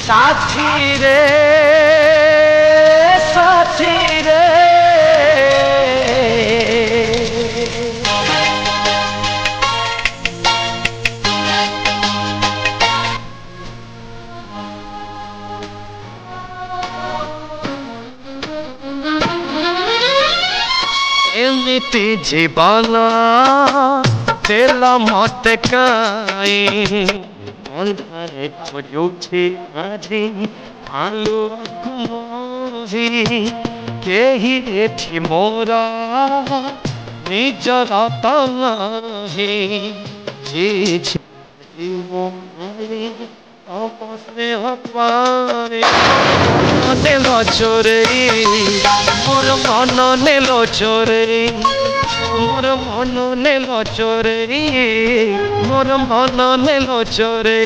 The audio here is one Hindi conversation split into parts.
साथी रे साथी रे एमती जीवन देला मत काई अंधारे खोजुछि आजी आलू कुमोही केही एठी मोरा निजर तही जी अपने अपारे नेलो चोरे मोर मन नेलो चोरे मोर मन नेलो चोरे मोर मन नेलो चोरे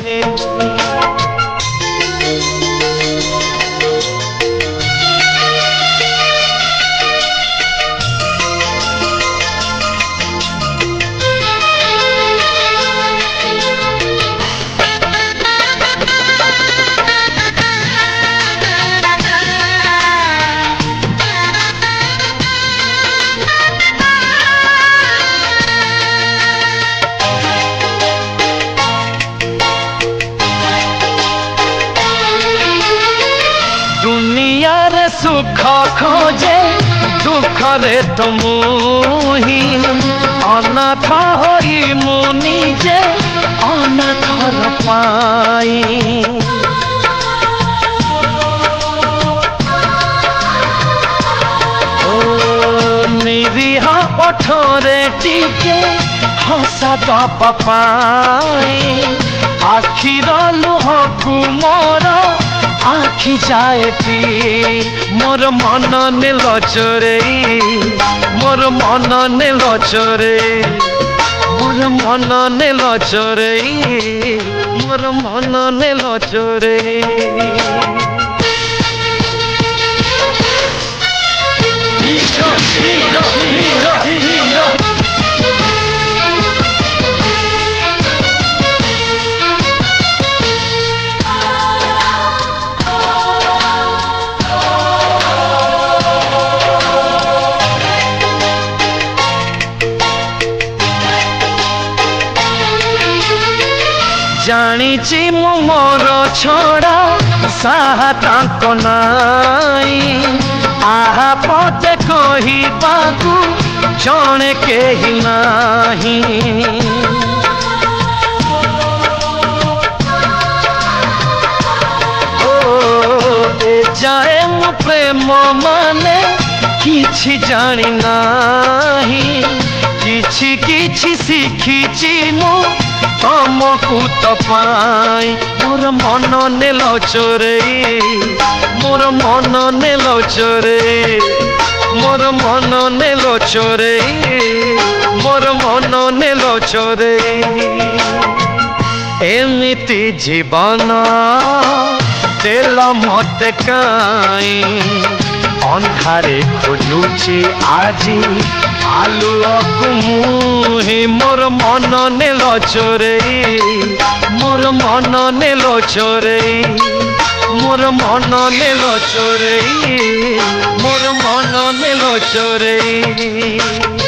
सुख खोजे दुख रे तुम ही अनाथ होई मुनि जे अनाथ पाई निरीह पठरे टिके हसा दप पाई आखिर लुह कुमोर आखि जाए पी मोर मन नेल चोरे मोर मन नेल चोरे मोर मन नेल चोरे मोर मन नेल चोरे जानी मु मोर छोड़ा साहा ताको नाई आहा पते कही बाकू जणे केही नाही जाए मु प्रेम माने किछि जानी नाही किछि किछि शिखिछि मु तुमको तो पाई मोर मन नेल चोरे मोर मन नेल चोरे मोर मन नेल चोरे मोर मन नेल चोरे एमिति जीवन देला मत काई अंधारे खोजुछि आजी आलू कुमुही मोर मन नेल चोरे मोर मन नेल चोरे मोर मन नेल चोरे मोर मन नेल चोरे।